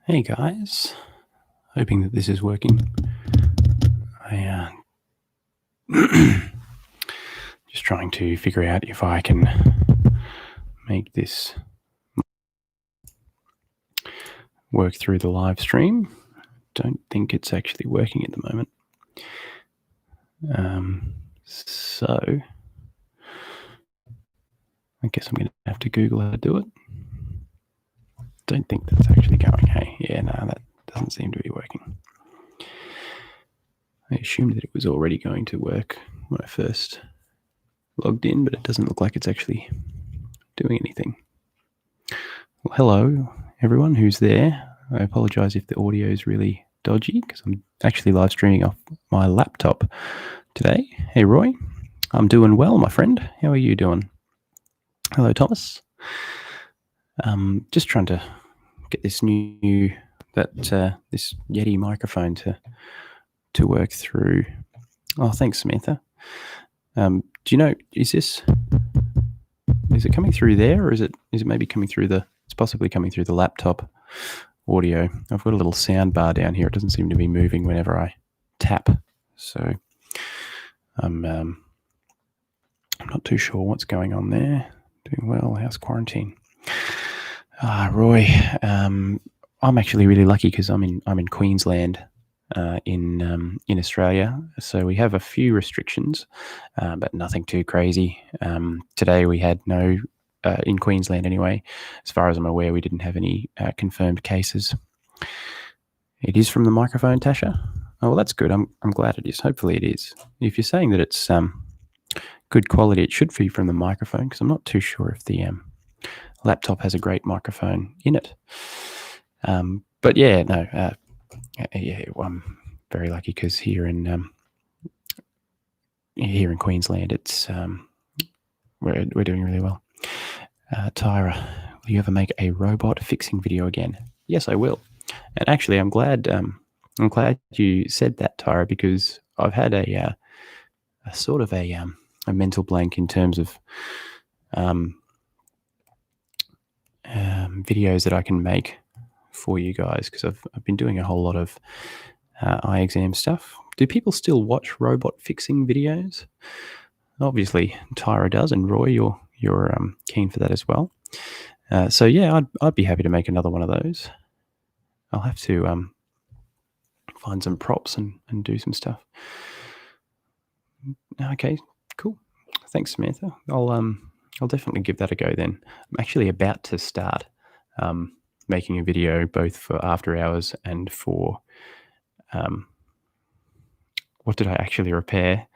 Hey guys, hoping that this is working. I just trying to figure out if I can make this work through the live stream. Don't think it's actually working at the moment. So I guess I'm going to have to Google how to do it. Don't think that's actually going. Hey, yeah, no, that doesn't seem to be working. I assumed that it was already going to work when I first logged in, but it doesn't look like it's actually doing anything. Well, hello, everyone who's there. I apologize if the audio is really dodgy because I'm actually live streaming off my laptop today. Hey, Roy. I'm doing well, my friend. How are you doing? Hello, Thomas. Just trying to get this this Yeti microphone to work through. Oh, thanks, Samantha. Do you know, is it coming through there, or is it maybe coming through it's possibly coming through the laptop audio? I've got a little sound bar down here. It doesn't seem to be moving whenever I tap. So I'm not too sure what's going on there. Doing well. How's quarantine? Roy, I'm actually really lucky because I'm in Queensland, in Australia. So we have a few restrictions, but nothing too crazy. Today we had no, in Queensland anyway, as far as I'm aware, we didn't have any confirmed cases. It is from the microphone, Tasha? Oh, well, that's good. I'm glad it is. Hopefully it is. If you're saying that it's good quality, it should be from the microphone, because I'm not too sure if the laptop has a great microphone in it. But yeah, no, I'm very lucky because here in Queensland, it's we're doing really well. Tyra, will you ever make a robot fixing video again? Yes, I will. And actually, I'm glad you said that, Tyra, because I've had a sort of a mental blank in terms of videos that I can make for you guys, because I've been doing a whole lot of eye exam stuff. Do people still watch robot fixing videos? Obviously, Tyra does, and Roy, you're keen for that as well. So yeah, I'd be happy to make another one of those. I'll have to find some props and do some stuff. Okay, cool. Thanks, Samantha. I'll definitely give that a go then. I'm actually about to start making a video both for after hours and for what did I actually repair?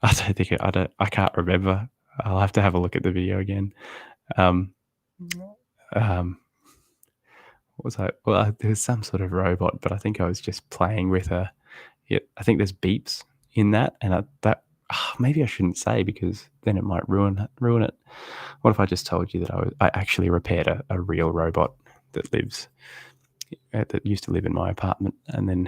I don't think I can't remember. I'll have to have a look at the video again. What was I? Well, there was some sort of robot, but I think I was just playing with I think there's beeps in that, and maybe I shouldn't say, because then it might ruin it. What if I just told you that I actually repaired a real robot that used to live in my apartment, and then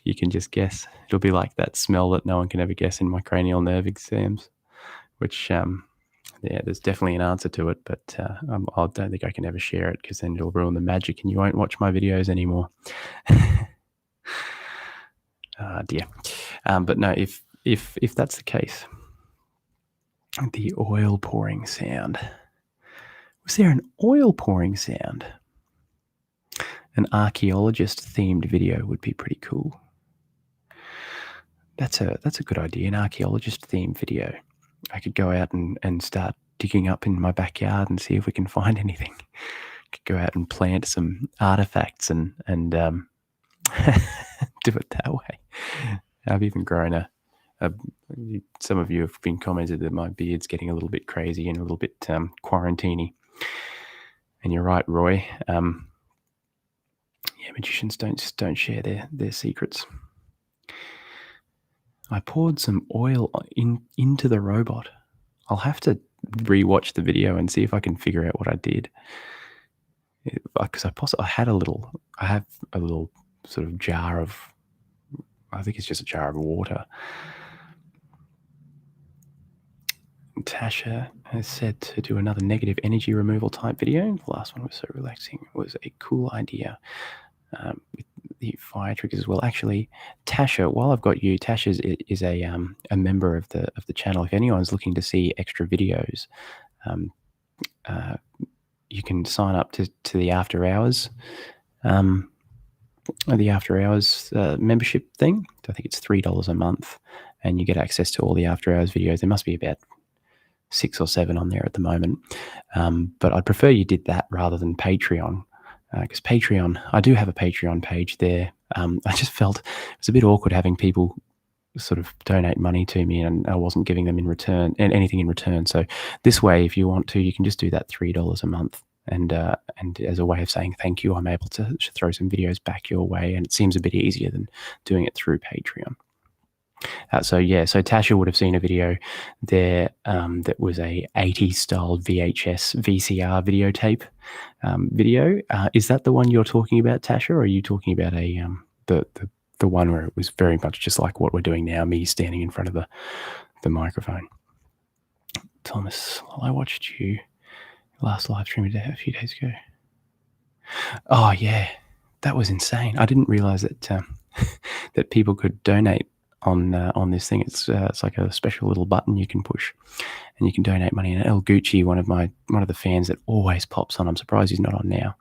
you can just guess. It'll be like that smell that no one can ever guess in my cranial nerve exams, which there's definitely an answer to it, but I don't think I can ever share it, because then it'll ruin the magic and you won't watch my videos anymore. Dear. But no, if that's the case, the oil pouring sound. Was there an oil pouring sound? An archaeologist-themed video would be pretty cool. That's a good idea, an archaeologist-themed video. I could go out and start digging up in my backyard and see if we can find anything. Could go out and plant some artifacts and do it that way. I've even grown some of you have been commented that my beard's getting a little bit crazy and a little bit quarantiney. And you're right, Roy. Magicians don't share their secrets. I poured some oil into the robot. I'll have to rewatch the video and see if I can figure out what I did. Because I have a little sort of jar of, I think it's just a jar of water. Tasha has said to do another negative energy removal type video. The last one was so relaxing. It was a cool idea. with the fire triggers as well. Actually, Tasha, while I've got you, Tasha is a member of the channel. If anyone's looking to see extra videos, um, you can sign up to the after hours. The after hours membership thing. I think it's $3 a month, and you get access to all the after hours videos. There must be about 6 or 7 on there at the moment, but I'd prefer you did that rather than Patreon, because Patreon, I do have a Patreon page there. I just felt it was a bit awkward having people sort of donate money to me and I wasn't giving them in return and anything in return. So this way, if you want to, you can just do that $3 a month. And as a way of saying thank you, I'm able to throw some videos back your way, and it seems a bit easier than doing it through Patreon. So Tasha would have seen a video there that was a 80s style VHS VCR videotape video. Is that the one you're talking about, Tasha, or are you talking about the one where it was very much just like what we're doing now, me standing in front of the microphone? Thomas, while I watched you last live stream a few days ago. Oh yeah, that was insane. I didn't realize that that people could donate on this thing. It's like a special little button you can push, and you can donate money. And El Gucci, one of the fans that always pops on, I'm surprised he's not on now,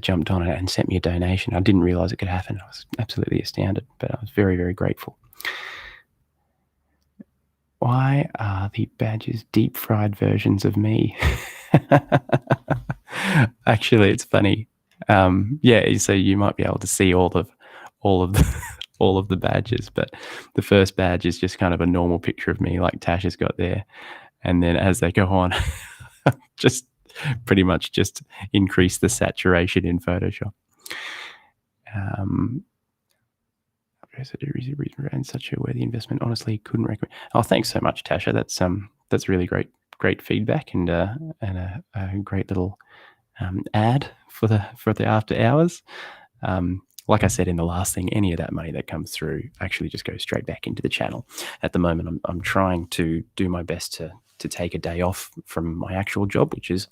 jumped on it and sent me a donation. I didn't realize it could happen. I was absolutely astounded, but I was very, very grateful. Why are the badges deep fried versions of me? Actually, it's funny. So you might be able to see all of the badges, but the first badge is just kind of a normal picture of me, like Tasha's got there, and then as they go on, just pretty much just increase the saturation in Photoshop. And such a worthy investment. Honestly, couldn't recommend. Oh, thanks so much, Tasha. That's really great feedback and a great little ad for the after hours. Like I said in the last thing, any of that money that comes through actually just goes straight back into the channel. At the moment, I'm trying to do my best to take a day off from my actual job, which is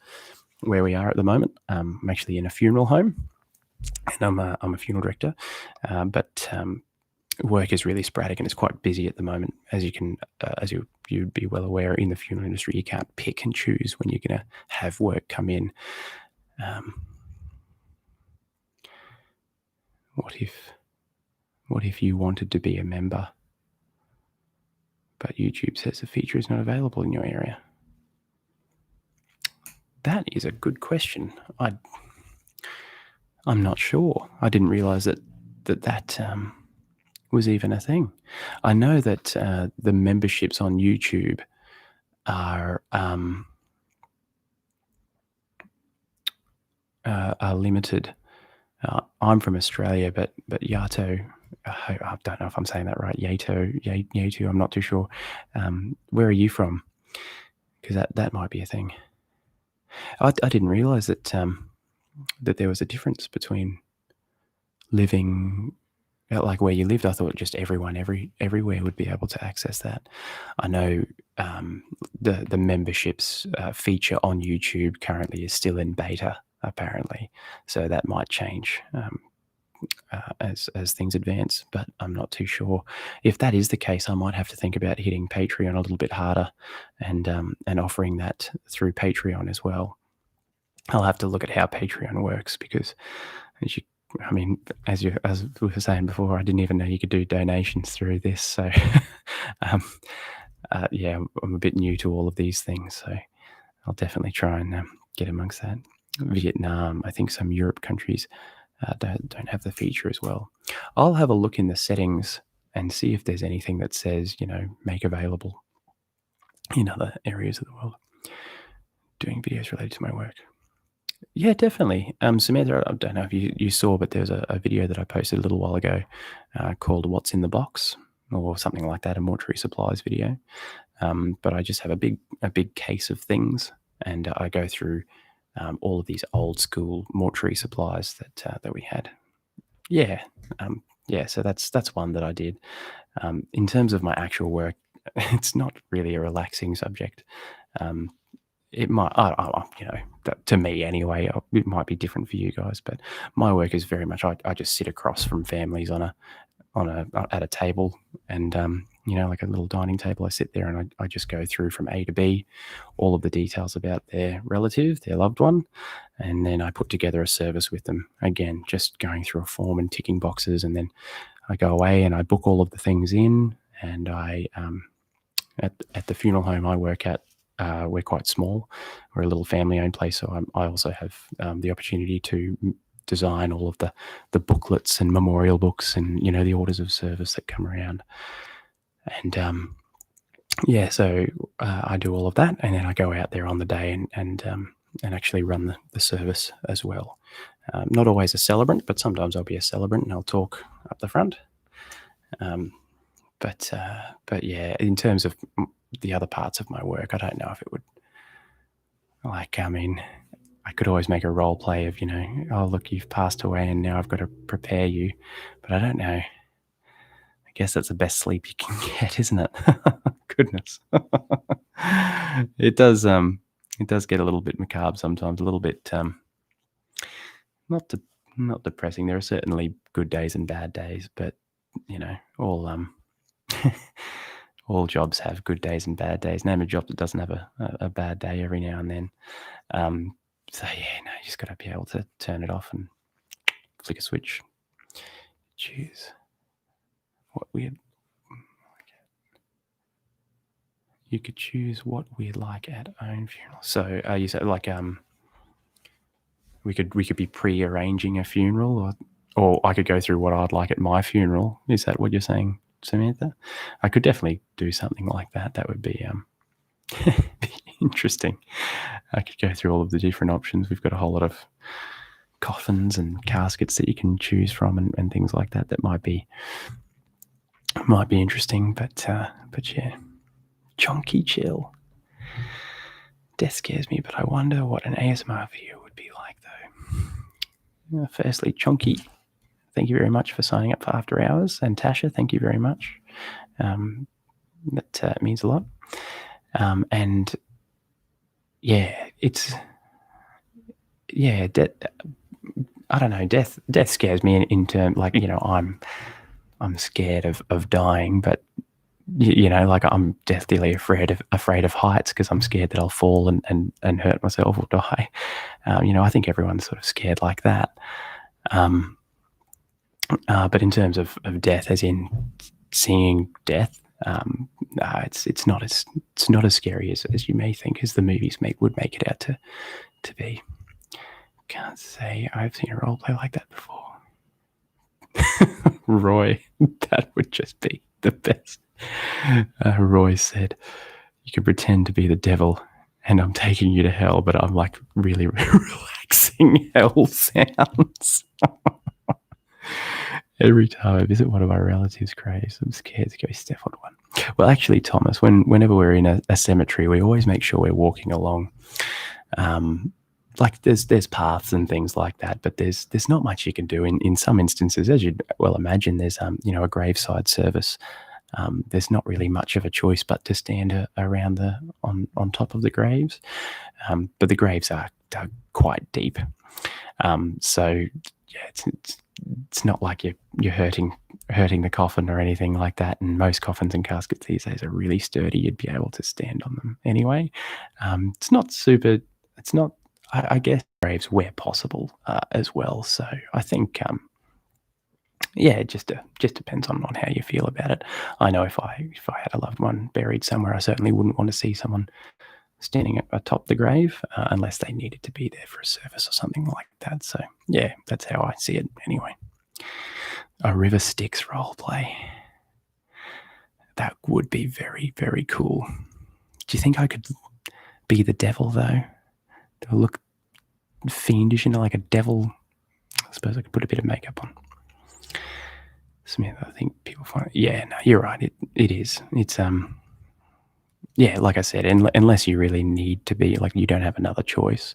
where we are at the moment. I'm actually in a funeral home, and I'm a funeral director, but work is really sporadic and it's quite busy at the moment. As you'd be well aware, in the funeral industry, you can't pick and choose when you're going to have work come in. What if you wanted to be a member, but YouTube says the feature is not available in your area? That is a good question. I'm not sure. I didn't realize that was even a thing. I know that the memberships on YouTube are limited. I'm from Australia, but Yato, I don't know if I'm saying that right. Yato, I'm not too sure. Where are you from? Because that might be a thing. I didn't realize that that there was a difference between living like where you lived. I thought just everyone everywhere would be able to access that. I know the memberships feature on YouTube currently is still in beta, apparently, so that might change as things advance, but I'm not too sure. If that is the case, I might have to think about hitting Patreon a little bit harder and offering that through Patreon as well. I'll have to look at how Patreon works, because as we were saying before, I didn't even know you could do donations through this. So I'm a bit new to all of these things, so I'll definitely try and get amongst that. Vietnam, I think some Europe countries don't have the feature as well. I'll have a look in the settings and see if there's anything that says, make available in other areas of the world. Doing videos related to my work. Yeah, definitely. Samantha, I don't know if you saw, but there's a video that I posted a little while ago called What's in the Box, or something like that, a mortuary supplies video. But I just have a big case of things, and I go through all of these old school mortuary supplies that we had. So that's one that I did. In terms of my actual work, it's not really a relaxing subject. it might, to me anyway, it might be different for you guys, but my work is very much, I just sit across from families at a table, and like a little dining table. I sit there and I just go through from A to B all of the details about their relative, their loved one, and then I put together a service with them. Again, just going through a form and ticking boxes, and then I go away and I book all of the things in. And I at the funeral home I work at, we're quite small. We're a little family-owned place, so I also have the opportunity to design all of the booklets and memorial books and the orders of service that come around. And so I do all of that, and then I go out there on the day and actually run the service as well. Not always a celebrant, but sometimes I'll be a celebrant and I'll talk up the front. But yeah, in terms of the other parts of my work, I don't know if it would, I could always make a role play of, oh, look, you've passed away and now I've got to prepare you. But I don't know. I guess that's the best sleep you can get, isn't it? Goodness. It does get a little bit macabre sometimes, a little bit not depressing. There are certainly good days and bad days, but all jobs have good days and bad days. Name a job that doesn't have a bad day every now and then. So yeah, no, you just got to be able to turn it off and flick a switch. Choose what we'd. You could choose what we'd like at own funeral. So you said we could be pre-arranging a funeral, or I could go through what I'd like at my funeral. Is that what you're saying, Samantha? I could definitely do something like that. That would be be interesting. I could go through all of the different options. We've got a whole lot of coffins and caskets that you can choose from, and things like that. That might be interesting. But yeah, chonky chill. Death scares me, but I wonder what an ASMR video would be like, though. Firstly, Chonky, thank you very much for signing up for After Hours, and Tasha, thank you very much. That means a lot. And yeah, I don't know. Death scares me in terms, I'm scared of dying, but I'm deathly afraid of heights, because I'm scared that I'll fall and hurt myself or die. I think everyone's sort of scared like that. But in terms of death, as in seeing death, it's not as scary as you may think, as the movies would make it out to be. Can't say I've seen a role play like that before. Roy, that would just be the best. Roy said, you could pretend to be the devil and I'm taking you to hell, but I'm like really relaxing hell sounds. Every time I visit one of my relatives' graves, I'm scared to go step on one. Well, actually, Thomas, whenever we're in a cemetery, we always make sure we're walking along. There's paths and things like that, but there's not much you can do. In some instances, as you'd well imagine, there's a graveside service. There's not really much of a choice but to stand around on top of the graves, but the graves are dug quite deep. So yeah, it's not like you're hurting the coffin or anything like that. And most coffins and caskets these days are really sturdy. You'd be able to stand on them anyway. It's not super. It's not. I guess graves where possible as well. So I think. Yeah, it just depends on how you feel about it. I know if I had a loved one buried somewhere, I certainly wouldn't want to see someone standing atop the grave unless they needed to be there for a service or something like that. So yeah, that's how I see it anyway. A River Styx role play. That would be very, very cool. Do you think I could be the devil, though? Do I look fiendish, like a devil? I suppose I could put a bit of makeup on. Smith, I think people find it. Yeah, no, you're right. It is. It's yeah, like I said, unless you really need to be, like you don't have another choice,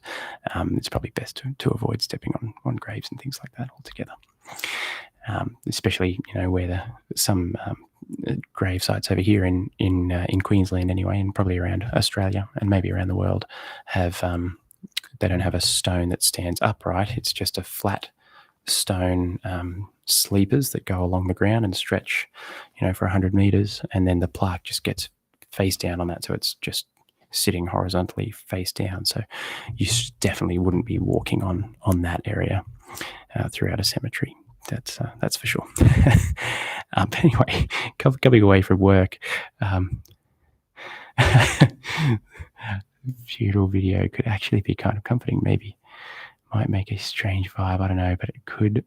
it's probably best to avoid stepping on graves and things like that altogether. especially where some grave sites over here in Queensland anyway, and probably around Australia and maybe around the world, have they don't have a stone that stands upright. It's just a flat stone sleepers that go along the ground and stretch, for 100 meters, and then the plaque just gets face down on that, so it's just sitting horizontally face down. So you definitely wouldn't be walking on that area throughout a cemetery. That's for sure. But anyway, coming away from work, funeral video could actually be kind of comforting. Maybe might make a strange vibe. I don't know, but it could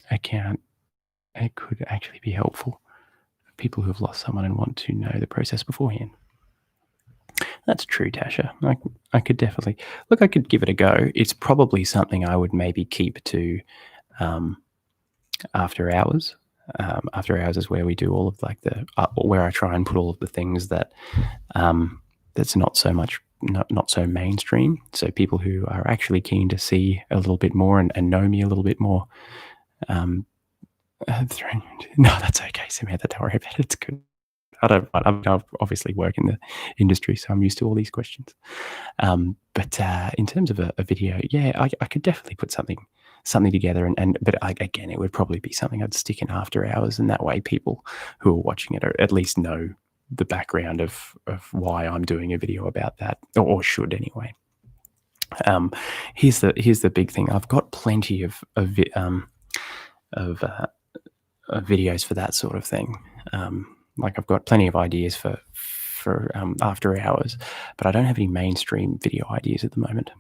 actually be helpful for people who have lost someone and want to know the process beforehand. That's true, Tasha. I could definitely look. I could give it a go. It's probably something I would maybe keep to after hours. After hours is where we do all of where I try and put all of the things that that's not so mainstream. So people who are actually keen to see a little bit more and know me a little bit more. No, that's okay, Samantha. Don't worry about it. It's good. I obviously work in the industry, so I'm used to all these questions. But in terms of a video, yeah, I could definitely put something together, but again, it would probably be something I'd stick in after hours, and that way people who are watching it at least know the background of why I'm doing a video about that, or should anyway. Here's the big thing. I've got plenty of videos for that sort of thing. I've got plenty of ideas for after hours, but I don't have any mainstream video ideas at the moment.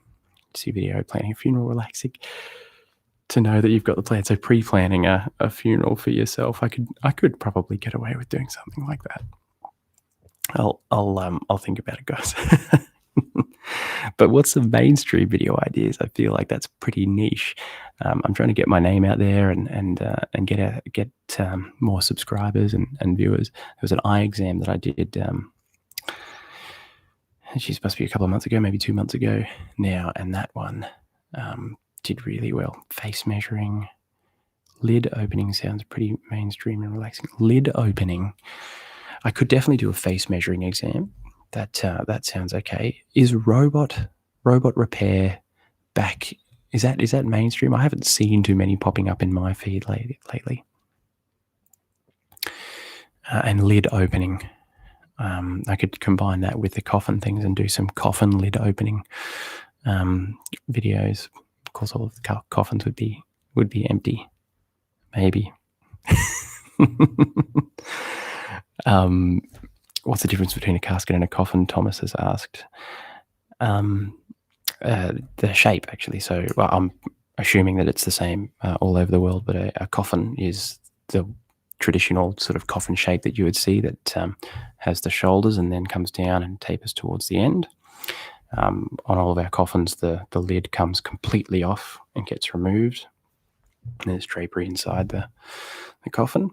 See video planning a funeral, relaxing. To know that you've got the plan, so pre-planning a funeral for yourself, I could probably get away with doing something like that. I'll think about it, guys. But what's the mainstream video ideas? I feel like that's pretty niche. I'm trying to get my name out there and get more subscribers and viewers. There was an eye exam that I did. She's supposed to be a couple of months ago, maybe 2 months ago now, and that one did really well. Face measuring, lid opening sounds pretty mainstream and relaxing. Lid opening. I could definitely do a face measuring exam. That sounds okay. Is robot repair back? Is that mainstream? I haven't seen too many popping up in my feed lately. And lid opening. I could combine that with the coffin things and do some coffin lid opening videos. Of course, all of the coffins would be empty. Maybe. What's the difference between a casket and a coffin? Thomas has asked. The shape, actually. So, well, I'm assuming that it's the same all over the world, but a coffin is the traditional sort of coffin shape that you would see that has the shoulders and then comes down and tapers towards the end. On all of our coffins, the lid comes completely off and gets removed. There's drapery inside the coffin.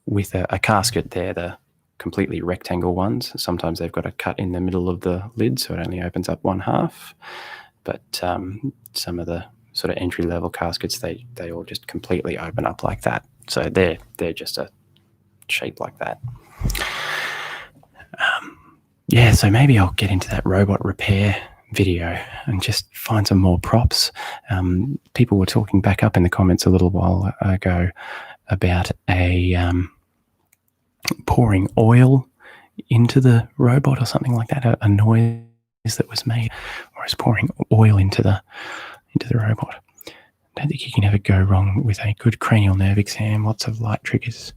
With a casket, they're the completely rectangle ones. Sometimes they've got a cut in the middle of the lid, so it only opens up one half. But some of the sort of entry-level caskets, they all just completely open up like that. So they're just a shape like that. So maybe I'll get into that robot repair video and just find some more props. People were talking back up in the comments a little while ago about pouring oil into the robot or something like that, a noise that was made, or is pouring oil into the robot. I don't think you can ever go wrong with a good cranial nerve exam. Lots of light triggers.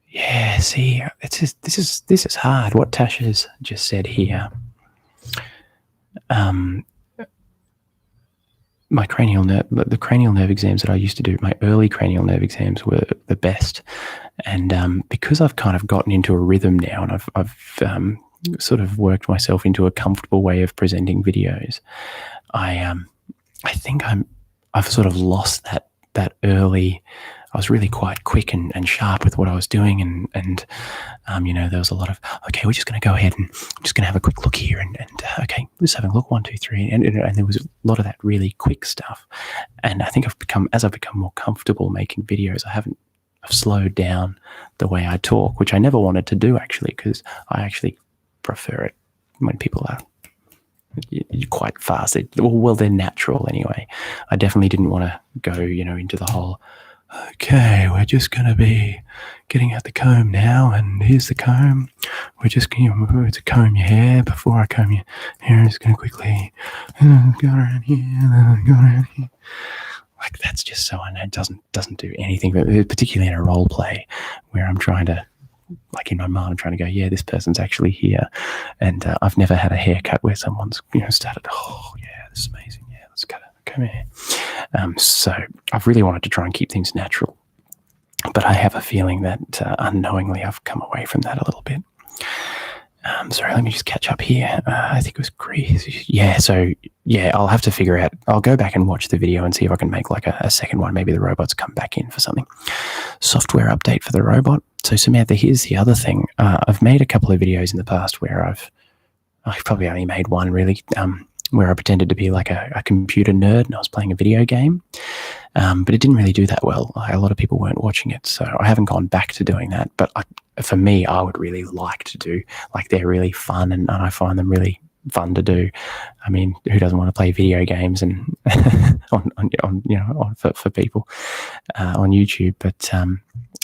Yeah, see, this is hard. What Tasha's just said here. My cranial nerve, the cranial nerve exams that I used to do, my early cranial nerve exams were the best. And because I've kind of gotten into a rhythm now, and I've sort of worked myself into a comfortable way of presenting videos, I think I've sort of lost that early I was really quite quick and sharp with what I was doing, and there was a lot of, okay, we're just going to go ahead and I'm just going to have a quick look here, and okay, let's have a look, 1, 2, 3, and there was a lot of that really quick stuff. And I think as I've become more comfortable making videos, I've slowed down the way I talk, which I never wanted to do actually, because I actually prefer it when people are quite fast. They're natural anyway. I definitely didn't want to go, into the whole, okay, we're just going to be getting out the comb now, and here's the comb. We're just going to comb your hair. Before I comb your hair, I'm just going to quickly go around here, go around here. Like, that's just so, I know it doesn't do anything, but particularly in a role play where I'm trying to, like in my mind, I'm trying to go, yeah, this person's actually here. And I've never had a haircut where someone's, started, oh, yeah, this is amazing. Yeah, let's cut it. Come here. So I've really wanted to try and keep things natural. But I have a feeling that unknowingly I've come away from that a little bit. Sorry, let me just catch up here. I think it was Grease. Yeah, so, yeah, I'll have to figure out. I'll go back and watch the video and see if I can make like a second one. Maybe the robots come back in for something. Software update for the robot. So, Samantha, here's the other thing. I've made a couple of videos in the past where I've probably only made one really, where I pretended to be like a computer nerd and I was playing a video game. But it didn't really do that well. A lot of people weren't watching it, so I haven't gone back to doing that. But for me, I would really like to do, like, they're really fun, and I find them really fun to do. I mean, who doesn't want to play video games and for people on YouTube? But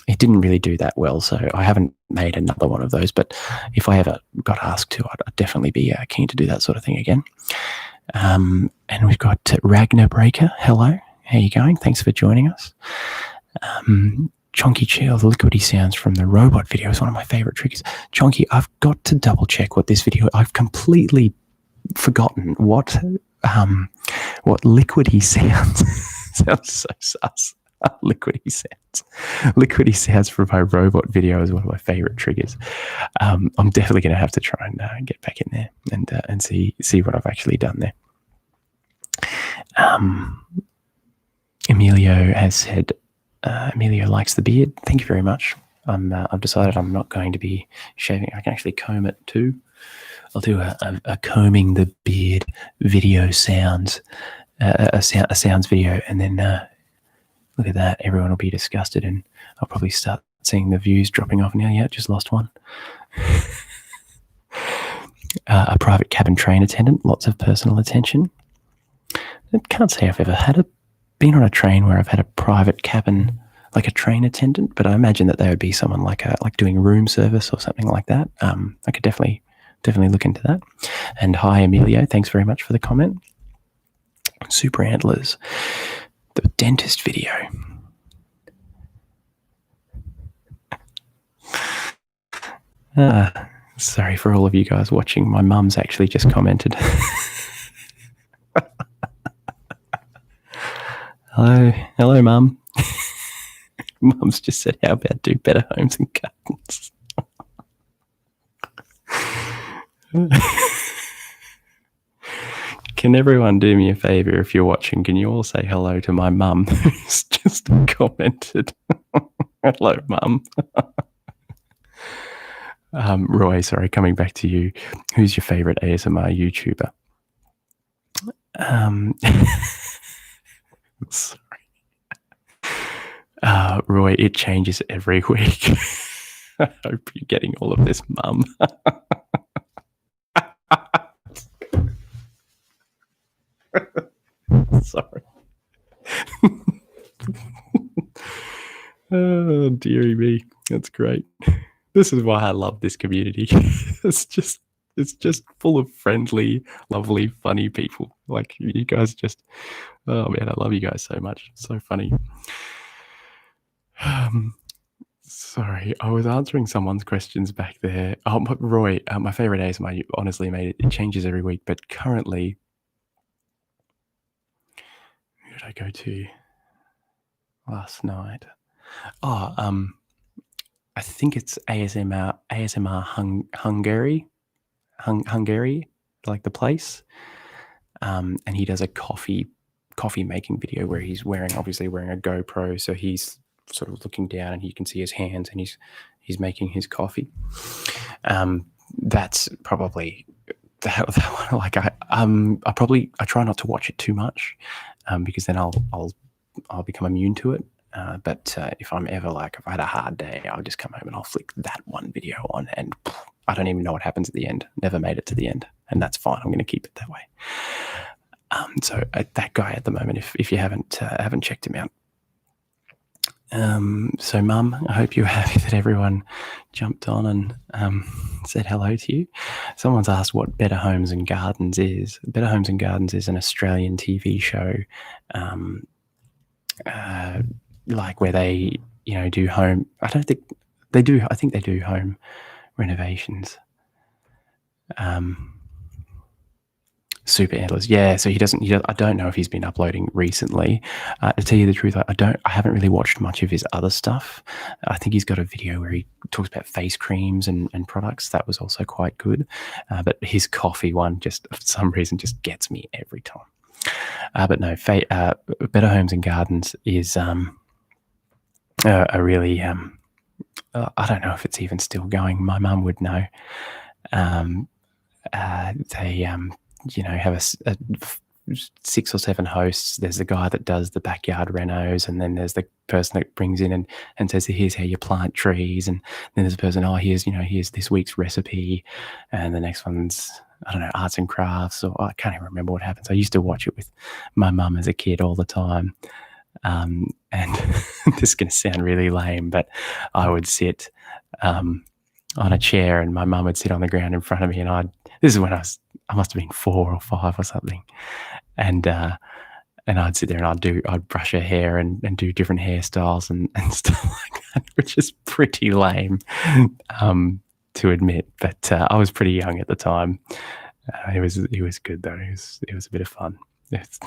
it didn't really do that well, so I haven't made another one of those. But if I ever got asked to, I'd definitely be keen to do that sort of thing again. And we've got Ragnar Breaker. Hello. How are you going? Thanks for joining us. Chonky Chill, the liquidy sounds from the robot video is one of my favorite triggers. Chonky, I've got to double check what this video, I've completely forgotten what liquidy sounds. Sounds so sus. Liquidy sounds from my robot video is one of my favorite triggers. I'm definitely going to have to try and get back in there and see what I've actually done there. Emilio has said, Emilio likes the beard. Thank you very much. I've decided I'm not going to be shaving. I can actually comb it too. I'll do a combing the beard video sounds, a sounds video, and then look at that. Everyone will be disgusted, and I'll probably start seeing the views dropping off now. Yeah, just lost one. A private cabin train attendant, lots of personal attention. I can't say I've ever been on a train where I've had a private cabin, like a train attendant, but I imagine that they would be someone like doing room service or something like that. I could definitely look into that. And hi, Emilio, thanks very much for the comment. Super Antlers, the dentist video. Sorry for all of you guys watching. My mum's actually just commented. Hello, Mum. Mum's just said, how about do better homes and gardens? Can everyone do me a favour if you're watching? Can you all say hello to my mum who's just commented? Hello, Mum. Roy, sorry, coming back to you. Who's your favourite ASMR YouTuber? Sorry. Roy, it changes every week. I hope you're getting all of this, Mum. Sorry. Oh, dearie me. That's great. This is why I love this community. It's just full of friendly, lovely, funny people. Like, you guys just, oh man, I love you guys so much. It's so funny. Sorry, I was answering someone's questions back there. Oh, Roy, my favorite ASMR, you honestly, mate, it changes every week, but currently, who did I go to last night? Oh, I think it's ASMR Hungary, like the place. And he does a coffee making video where he's obviously wearing a GoPro, so he's sort of looking down, and you can see his hands, and he's making his coffee. That's probably that one. Like I try not to watch it too much, because then I'll become immune to it. But if I'm ever like, if I had a hard day, I'll just come home and I'll flick that one video on, and I don't even know what happens at the end. Never made it to the end, and that's fine. I'm going to keep it that way. So that guy at the moment, if you haven't checked him out. So Mum, I hope you're happy that everyone jumped on and said hello to you. Someone's asked what Better Homes and Gardens is. Better Homes and Gardens is an Australian TV show, like where they, do home. I don't think they do. I think they do home renovations. Super endless. Yeah, so he doesn't, I don't know if he's been uploading recently. To tell you the truth, I haven't really watched much of his other stuff. I think he's got a video where he talks about face creams and products. That was also quite good. But his coffee one just, for some reason, just gets me every time. But no, Better Homes and Gardens is a really, I don't know if it's even still going. My mum would know. They have a 6 or 7 hosts. There's the guy that does the backyard renos, and then there's the person that brings in and says, here's how you plant trees, and then there's a person, here's this week's recipe, and the next one's, I don't know, arts and crafts, or I can't even remember what happens. I used to watch it with my mum as a kid all the time, and this is going to sound really lame, but I would sit on a chair, and my mum would sit on the ground in front of me, and this is when I must have been 4 or 5 or something. And I'd sit there and I'd brush her hair and do different hairstyles and stuff like that, which is pretty lame to admit. But I was pretty young at the time. It was good though. It was a bit of fun. It's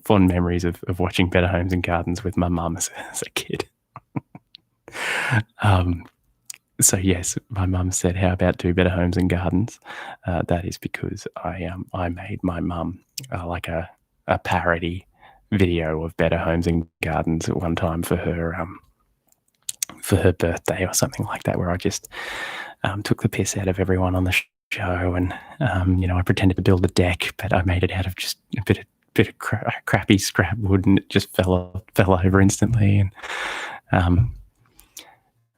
fond memories of watching Better Homes and Gardens with my mum as a kid. So yes, my mum said, how about do Better Homes and Gardens? That is because I made my mum like a parody video of Better Homes and Gardens at one time for her birthday or something like that, where I just took the piss out of everyone on the show, and I pretended to build a deck, but I made it out of just a bit of crappy scrap wood, and it just fell over instantly. And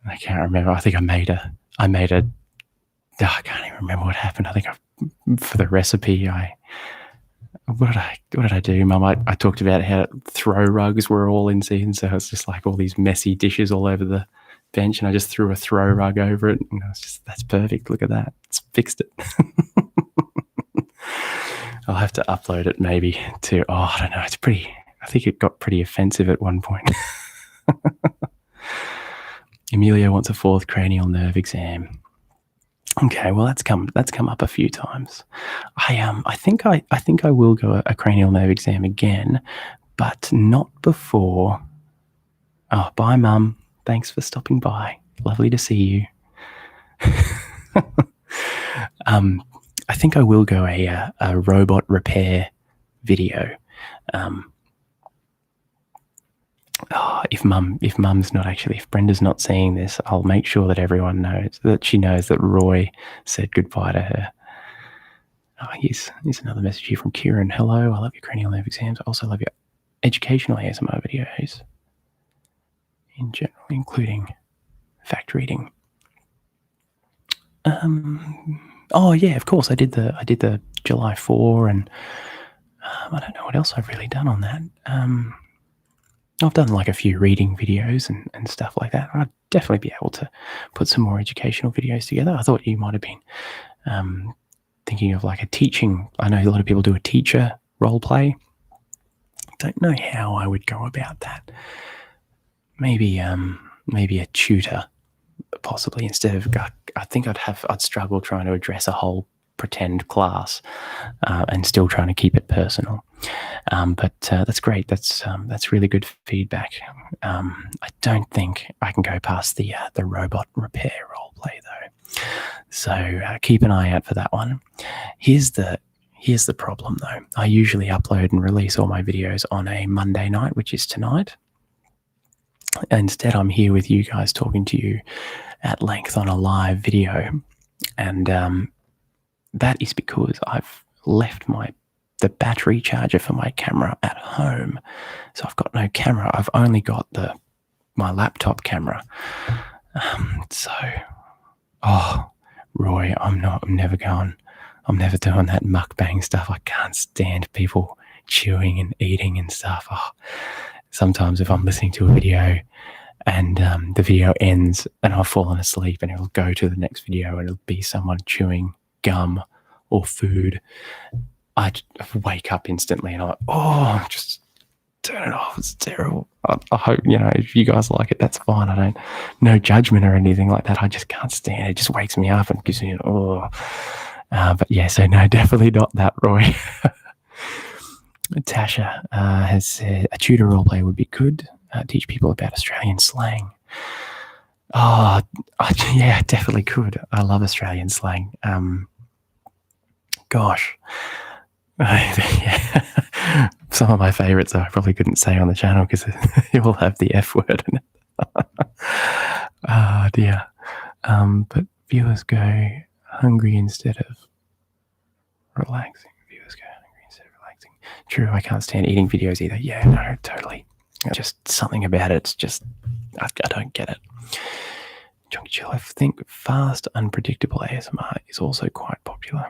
I can't remember. I think I made a. I can't even remember what happened. I think for the recipe, what did I do, Mum? I talked about how throw rugs were all in season, so it's just like all these messy dishes all over the bench, and I just threw a throw rug over it, and I was just, that's perfect. Look at that, it's fixed it. I'll have to upload it maybe to. I don't know. It's pretty. I think it got pretty offensive at one point. Emilio wants a 4th cranial nerve exam. Okay, well that's come up a few times. I think I will go a cranial nerve exam again, but not before. Oh, bye, Mum. Thanks for stopping by. Lovely to see you. I think I will go a robot repair video. If Brenda's not seeing this, I'll make sure that everyone knows, that she knows that Roy said goodbye to her. Here's another message here from Kieran. Hello, I love your cranial nerve exams. I also love your educational ASMR videos in general, including fact reading. Oh yeah, of course I did the July 4, and I don't know what else I've really done on that. I've done like a few reading videos and stuff like that. I'd definitely be able to put some more educational videos together. I thought you might have been thinking of like a teaching. I know a lot of people do a teacher role play. Don't know how I would go about that. Maybe a tutor, possibly, instead of. I think I'd struggle trying to address a whole pretend class and still trying to keep it personal. But that's great. That's really good feedback. I don't think I can go past the robot repair role play though. So keep an eye out for that one. Here's the problem though. I usually upload and release all my videos on a Monday night, which is tonight. Instead, I'm here with you guys talking to you at length on a live video. And that is because I've left the battery charger for my camera at home. So I've got no camera. I've only got my laptop camera. Roy, I'm never doing that mukbang stuff. I can't stand people chewing and eating and stuff. Sometimes if I'm listening to a video and the video ends and I've fallen asleep and it'll go to the next video and it'll be someone chewing gum or food, I wake up instantly and just turn it off. It's terrible. I hope, if you guys like it, that's fine. No judgment or anything like that. I just can't stand it. It just wakes me up and gives me but yeah, so no, definitely not that, Roy. Tasha has said a tutor roleplay would be good. Teach people about Australian slang. Yeah, definitely could. I love Australian slang. Gosh. Yeah. Some of my favorites I probably couldn't say on the channel because it will have the F word in it. Oh dear. But viewers go hungry instead of relaxing. Viewers go hungry instead of relaxing. True, I can't stand eating videos either. Yeah, no, totally. Just something about it. It's just, I don't get it. Chunky Chill, I think fast, unpredictable ASMR is also quite popular.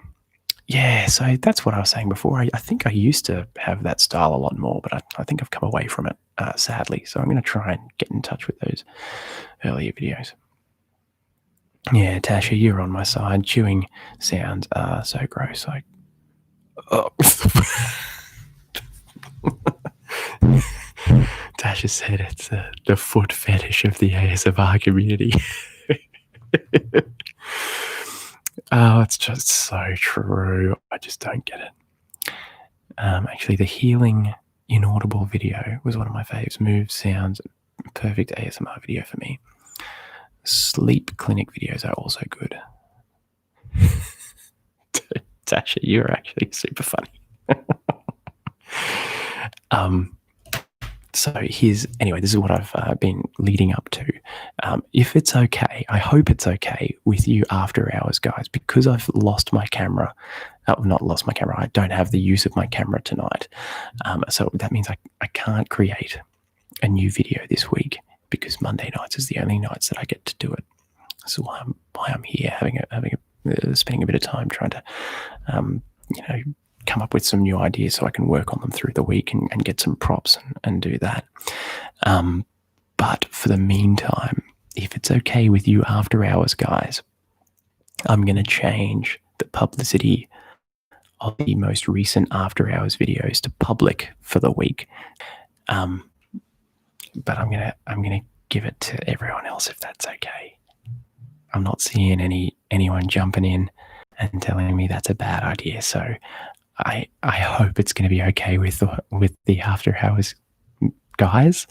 Yeah, so that's what I was saying before. I think I used to have that style a lot more, but I think I've come away from it, sadly. So I'm going to try and get in touch with those earlier videos. Yeah, Tasha, you're on my side. Chewing sounds are so gross. Tasha said it's the foot fetish of the ASMR community. Oh, it's just so true. I just don't get it. Actually, the healing inaudible video was one of my faves. Move sounds, perfect ASMR video for me. Sleep clinic videos are also good. Tasha, you're actually super funny. So anyway, this is what I've been leading up to. If it's okay, I hope it's okay with you after hours, guys, because I've lost my camera. Not lost my camera. I don't have the use of my camera tonight. So that means I can't create a new video this week because Monday nights is the only nights that I get to do it. So why I'm here spending a bit of time trying to, come up with some new ideas so I can work on them through the week and get some props and do that. But for the meantime, if it's okay with you after hours, guys, I'm going to change the publicity of the most recent after hours videos to public for the week. But I'm gonna give it to everyone else if that's okay. I'm not seeing anyone jumping in and telling me that's a bad idea. So I hope it's going to be okay with the after hours guys.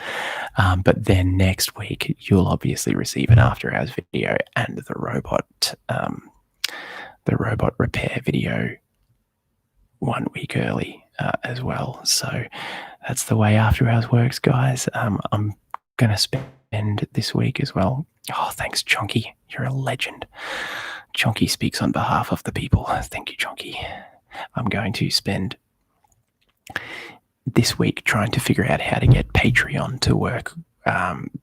But then next week you'll obviously receive an after hours video and the robot repair video 1 week early as well. So that's the way after hours works, guys. I'm going to spend this week as well. Oh, thanks, Chonky. You're a legend. Chonky speaks on behalf of the people. Thank you, Chonky. I'm going to spend this week trying to figure out how to get Patreon to work,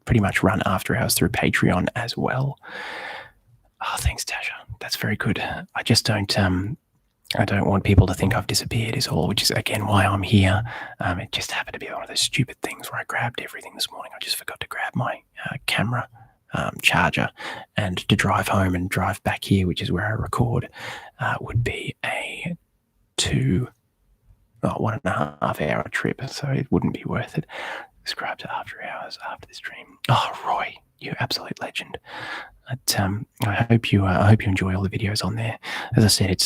pretty much run after hours through Patreon as well. Oh, thanks, Tasha. That's very good. I just don't want people to think I've disappeared is all, which is, again, why I'm here. It just happened to be one of those stupid things where I grabbed everything this morning. I just forgot to grab my camera charger, and to drive home and drive back here, which is where I record, would be a 1.5 hour trip, so it wouldn't be worth it. Subscribe to After Hours after this stream. Oh, Roy, you absolute legend. But, I hope you enjoy all the videos on there. As I said,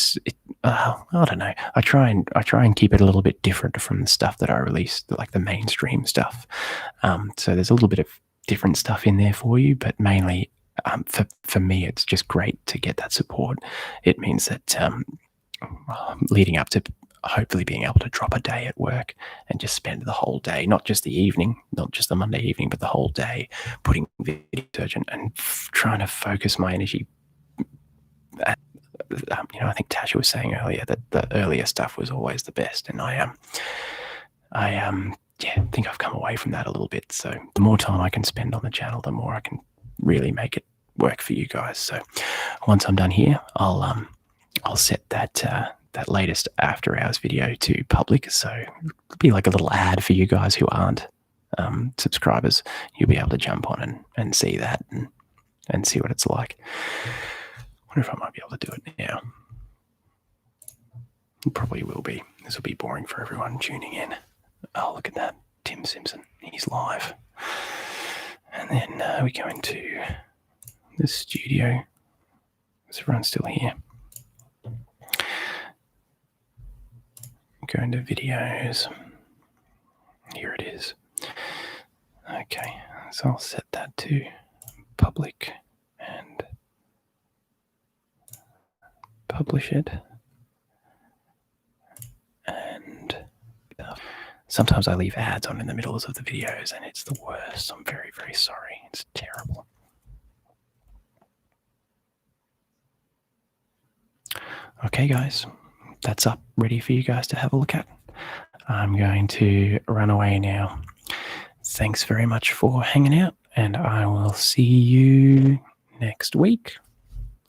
I don't know. I try and keep it a little bit different from the stuff that I release, like the mainstream stuff. So there's a little bit of different stuff in there for you, but mainly for me, it's just great to get that support. It means that leading up to hopefully being able to drop a day at work and just spend the whole day, not just the evening, not just the Monday evening, but the whole day putting video research and trying to focus my energy. I think Tasha was saying earlier that the earlier stuff was always the best, and I think I've come away from that a little bit. So the more time I can spend on the channel, the more I can really make it work for you guys. So once I'm done here, I'll set that latest after hours video to public. So it'll be like a little ad for you guys who aren't subscribers. You'll be able to jump on and see that and see what it's like. I wonder if I might be able to do it now. It probably will be. This will be boring for everyone tuning in. Oh, look at that. Tim Simpson. He's live. And then we go into the studio. Is everyone still here? Go into videos. Here it is. Okay, so I'll set that to public and publish it. And sometimes I leave ads on in the middle of the videos, and it's the worst. I'm very, very sorry. It's terrible. Okay, guys, that's up, ready for you guys to have a look at. I'm going to run away now. Thanks very much for hanging out, and I will see you next week.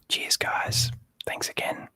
Cheers, guys. Thanks again.